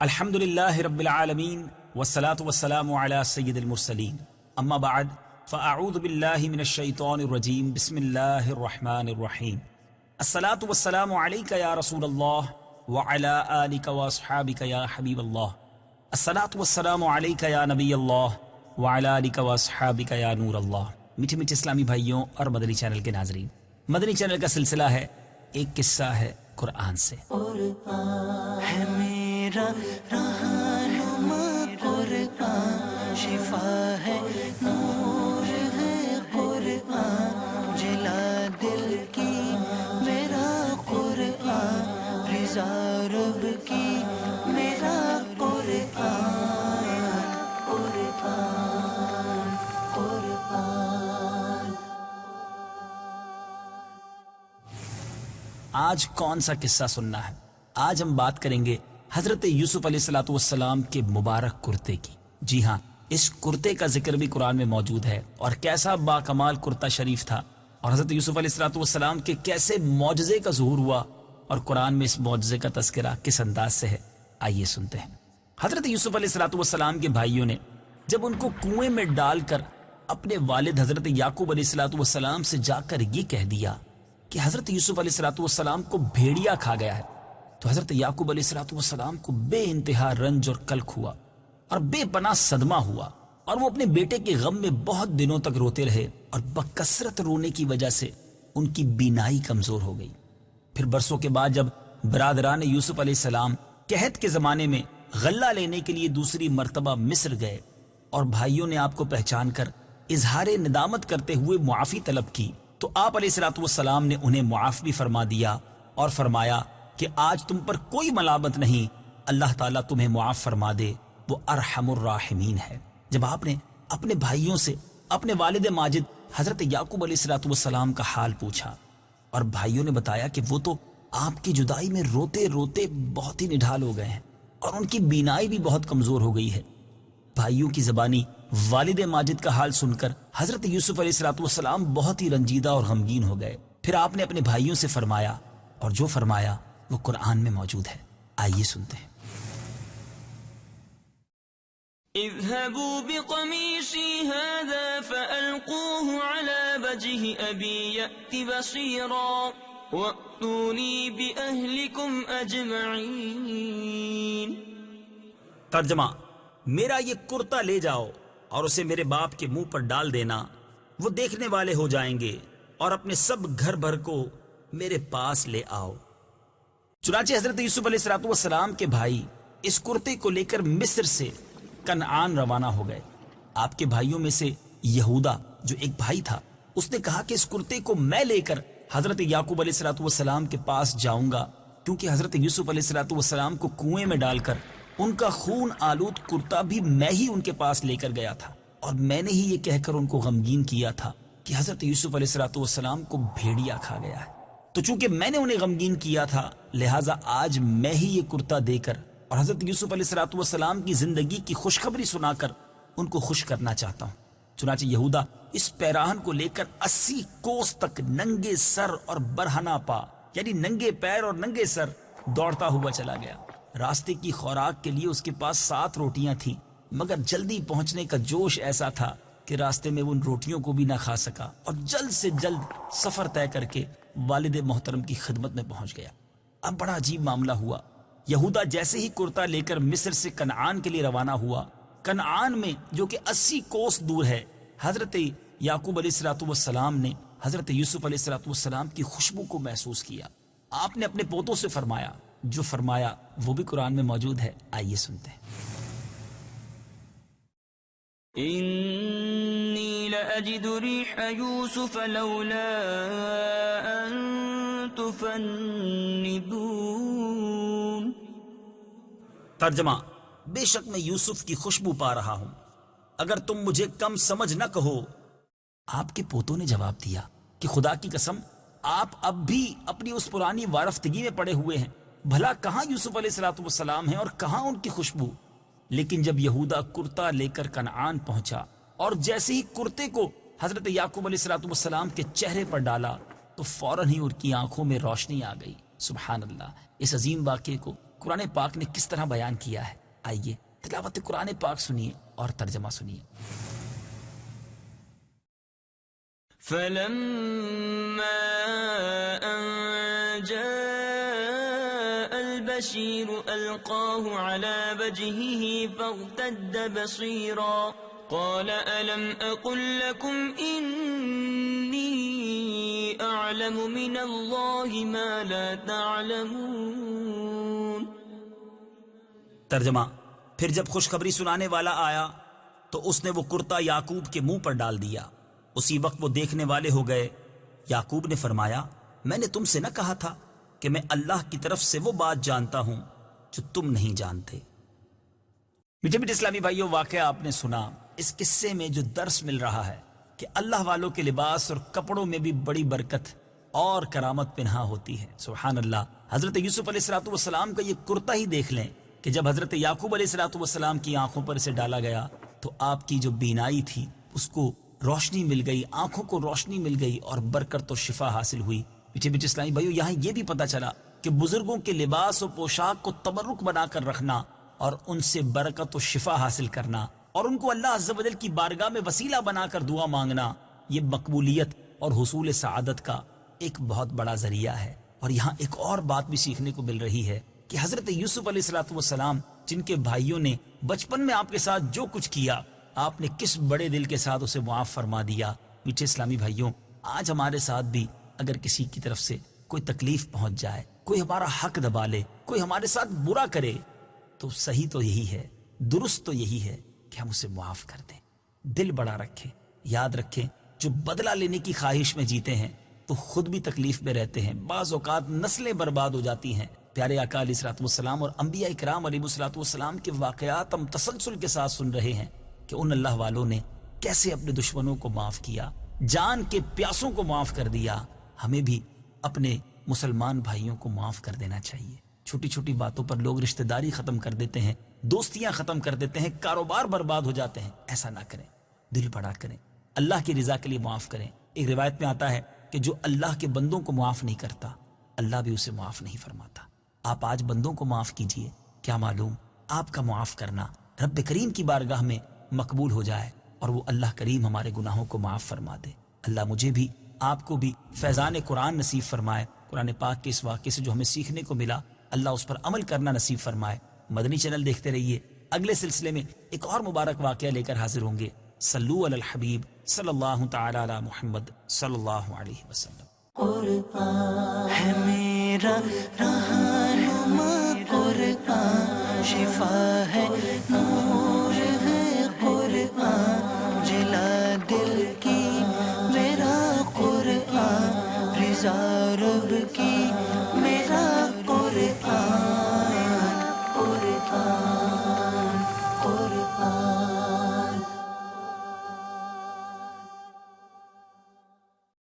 الحمد للہ رب العالمین والصلاة والسلام علی سید المرسلین اما بعد فاعوذ باللہ من الشیطان الرجیم بسم اللہ الرحمن الرحیم الصلاة والسلام علیک یا رسول اللہ وعلی آلک واصحابک یا حبیب اللہ الصلاة والسلام علیک یا نبی اللہ وعلی آلک واصحابک یا نور اللہ۔ میٹھے میٹھے اسلامی بھائیوں اور مدنی چینل کے ناظرین، مدنی چینل کا سلسلہ ہے ایک قصہ ہے قرآن سے۔ ہے میرا رہنما قرآن، شفا ہے نور ہے قرآن، جلا دل کی میرا قرآن، رضا رب کی میرا قرآن، قرآن قرآن۔ آج کون سا قصہ سننا ہے؟ آج ہم بات کریں گے حضرت یوسف علیہ السلام کے مبارک کرتے کی۔ جی ہاں، اس کرتے کا ذکر بھی قرآن میں موجود ہے، اور کیسا باکمال کرتا شریف تھا، اور حضرت یوسف علیہ السلام کے کیسے معجزے کا ظہور ہوا، اور قرآن میں اس معجزے کا تذکرہ کس انداز سے ہے، آئیے سنتے ہیں۔ حضرت یوسف علیہ السلام کے بھائیوں نے جب ان کو کنویں میں ڈال کر اپنے والد حضرت یعقوب علیہ السلام سے جا کر یہ کہہ دیا کہ حضرت یوسف علیہ السلام کو بھیڑیا کھا گیا ہے، تو حضرت یعقوب علیہ السلام کو بے انتہا رنج اور کلک ہوا اور بے پناہ صدمہ ہوا، اور وہ اپنے بیٹے کے غم میں بہت دنوں تک روتے رہے، اور بکثرت رونے کی وجہ سے ان کی بینائی کمزور ہو گئی۔ پھر برسوں کے بعد جب برادران یوسف علیہ السلام قحط کے زمانے میں غلہ لینے کے لیے دوسری مرتبہ مصر گئے، اور بھائیوں نے آپ کو پہچان کر اظہار ندامت کرتے ہوئے معافی طلب کی، تو آپ علیہ السلام نے انہیں معاف بھی فرما دیا اور فرمایا کہ آج تم پر کوئی ملامت نہیں، اللہ تعالیٰ تمہیں معاف فرما دے، وہ ارحم الراحمین ہے۔ جب آپ نے اپنے بھائیوں سے اپنے والد ماجد حضرت یعقوب علیہ السلام کا حال پوچھا، اور بھائیوں نے بتایا کہ وہ تو آپ کی جدائی میں روتے روتے بہت ہی نڈھال ہو گئے ہیں، اور ان کی بینائی بھی بہت کمزور ہو گئی ہے۔ بھائیوں کی زبانی والد ماجد کا حال سن کر حضرت یوسف علیہ السلام بہت ہی رنجیدہ اور غمگین ہو گئے۔ پھر آپ نے اپنے بھائیوں سے فرمایا، اور جو فرمایا وہ قرآن میں موجود ہے، آئیے سنتے ہیں۔ اذهبوا بقميصي هذا فألقوه على وجه أبي يأت بصيرا وأتوني بأهلكم أجمعين۔ ترجمہ: میرا یہ کرتا لے جاؤ اور اسے میرے باپ کے منہ پر ڈال دینا، وہ دیکھنے والے ہو جائیں گے، اور اپنے سب گھر بھر کو میرے پاس لے آؤ۔ چنانچہ حضرت یوسف علیہ السلام کے بھائی اس کرتے کو لے کر مصر سے کنعان روانہ ہو گئے۔ آپ کے بھائیوں میں سے یہودا جو ایک بھائی تھا، اس نے کہا کہ اس کرتے کو میں لے کر حضرت یعقوب علیہ السلام کے پاس جاؤں گا، کیونکہ حضرت یوسف علیہ السلام کو کنویں میں ڈال کر ان کا خون آلود کرتا بھی میں ہی ان کے پاس لے کر گیا تھا، اور میں نے ہی یہ کہہ کر ان کو غمگین کیا تھا کہ حضرت یوسف علیہ السلام کو بھیڑیا کھا گیا ہے۔ تو چونکہ میں نے انہیں غمگین کیا تھا، لہٰذا آج میں ہی یہ کرتا دے کر اور حضرت یوسف علیہ السلام کی زندگی کی خوشخبری سنا کر ان کو خوش کرنا چاہتا ہوں۔ چنانچہ یہودا اس پیراہن کو لے کر 80 کوس تک ننگے سر اور برہنہ پا، یعنی ننگے پیر اور ننگے سر، دوڑتا ہوا چلا گیا۔ راستے کی خوراک کے لیے اس کے پاس 7 روٹیاں تھیں، مگر جلدی پہنچنے کا جوش ایسا تھا کہ راستے میں وہ ان روٹیوں کو بھی نہ کھا سکا، اور جلد سے جلد سفر طے کر کے والد محترم کی خدمت میں پہنچ گیا۔ اب بڑا عجیب معاملہ ہوا۔ یہودا جیسے ہی کرتا لے کر مصر سے کنعان کے لیے روانہ ہوا، کنعان میں جو کہ 80 کوس دور ہے، حضرت یعقوب علیہ السلام نے حضرت یوسف علیہ السلام کی خوشبو کو محسوس کیا۔ آپ نے اپنے پوتوں سے فرمایا، جو فرمایا وہ بھی قرآن میں موجود ہے، آئیے سنتے ہیں۔ إني لأجد ريح يوسف لولا أن تفندون۔ ترجمہ: بے شک میں یوسف کی خوشبو پا رہا ہوں، اگر تم مجھے کم سمجھ نہ کہو۔ آپ کے پوتوں نے جواب دیا کہ خدا کی قسم، آپ اب بھی اپنی اس پرانی وارفتگی میں پڑے ہوئے ہیں، بھلا کہاں یوسف علیہ السلام ہیں اور کہاں ان کی خوشبو؟ لیکن جب یہودا کرتا لے کر کنعان پہنچا، اور جیسے ہی کرتے کو حضرت یعقوب علیہ السلام کے چہرے پر ڈالا، تو فوراً ہی ان کی آنکھوں میں روشنی آ گئی۔ سبحان اللہ، اس عظیم واقعے کو قرآن پاک نے کس طرح بیان کیا ہے. آئیے تلاوت قرآن پاک سنیے اور ترجمہ سنیے. فلما أن جاء البشير ألقاه على وجهه فارتد بصيرا قال ألم أقل لكم إني أعلم من الله ما لا تعلمون. ترجمہ: پھر جب خوشخبری سنانے والا آیا تو اس نے وہ کرتا یعقوب کے منہ پر ڈال دیا. اسی وقت وہ دیکھنے والے ہو گئے. یعقوب نے فرمایا میں نے تم سے نہ کہا تھا کہ میں اللہ کی طرف سے وہ بات جانتا ہوں جو تم نہیں جانتے. میٹھے میٹھے اسلامی بھائیوں، واقعہ آپ نے سنا. اس قصے میں جو درس مل رہا ہے کہ اللہ والوں کے لباس اور کپڑوں میں بھی بڑی برکت اور کرامت پنہا ہوتی ہے. سبحان اللہ. حضرت یوسف علیہ السلام کا یہ کرتا ہی دیکھ لیں کہ جب حضرت یعقوب علیہ السلام کی آنکھوں پر اسے ڈالا گیا تو آپ کی جو بینائی تھی اس کو روشنی مل گئی، آنکھوں کو روشنی مل گئی اور برکت و شفا حاصل ہوئی. میٹھے میٹھے اسلامی بھائیوں، یہاں یہ بھی پتہ چلا کہ بزرگوں کے لباس و پوشاک کو تبرک بنا کر رکھنا اور ان سے برکت و شفا حاصل کرنا اور ان کو اللہ عز و جل کی بارگاہ میں وسیلہ بنا کر دعا مانگنا، یہ مقبولیت اور حصول سعادت کا ایک بہت بڑا ذریعہ ہے. اور یہاں ایک اور بات بھی سیکھنے کو مل رہی ہے کہ حضرت یوسف علیہ السلام جن کے بھائیوں نے بچپن میں آپ کے ساتھ جو کچھ کیا، آپ نے کس بڑے دل کے ساتھ اسے معاف فرما دیا. میٹھے اسلامی بھائیوں، آج ہمارے ساتھ بھی اگر کسی کی طرف سے کوئی تکلیف پہنچ جائے، کوئی ہمارا حق دبا لے، کوئی ہمارے ساتھ برا کرے، تو صحیح تو یہی ہے، درست تو یہی ہے کہ ہم اسے معاف کر دیں، دل بڑا رکھیں. یاد رکھیں جو بدلہ لینے کی خواہش میں جیتے ہیں تو خود بھی تکلیف میں رہتے ہیں. بعض اوقات نسلیں برباد ہو جاتی ہیں. پیارے آقا علیہ السلام اور انبیاء اکرام علیہ السلام کے واقعات ہم تسلسل کے ساتھ سن رہے ہیں کہ ان اللہ والوں نے کیسے اپنے دشمنوں کو معاف کیا، جان کے پیاسوں کو معاف کر دیا. ہمیں بھی اپنے مسلمان بھائیوں کو معاف کر دینا چاہیے. چھوٹی چھوٹی باتوں پر لوگ رشتہ داری ختم کر دیتے ہیں، دوستیاں ختم کر دیتے ہیں، کاروبار برباد ہو جاتے ہیں. ایسا نہ کریں، دل بڑا کریں، اللہ کی رضا کے لیے معاف کریں. ایک روایت میں آتا ہے کہ جو اللہ کے بندوں کو معاف نہیں کرتا، اللہ بھی اسے معاف نہیں فرماتا. آپ آج بندوں کو معاف کیجئے، کیا معلوم آپ کا معاف کرنا رب کریم کی بارگاہ میں مقبول ہو جائے اور وہ اللہ کریم ہمارے گناہوں کو معاف فرما دے. اللہ مجھے بھی آپ کو بھی فیضان قرآن نصیب فرمائے. قرآن پاک کے اس واقعے سے جو ہمیں سیکھنے کو ملا، اللہ اس پر عمل کرنا نصیب فرمائے. مدنی چینل دیکھتے رہیے. اگلے سلسلے میں ایک اور مبارک واقعہ لے کر حاضر ہوں گے. صلو علی الحبیب صلی اللہ تعالی علی محمد صلی اللہ علیہ وسلم. قرآن ہے میرا رہنما، قرآن شفا ہے، نور ہے قرآن، جلا دل کی میرا قرآن، رضا رب کی میرا قرآن.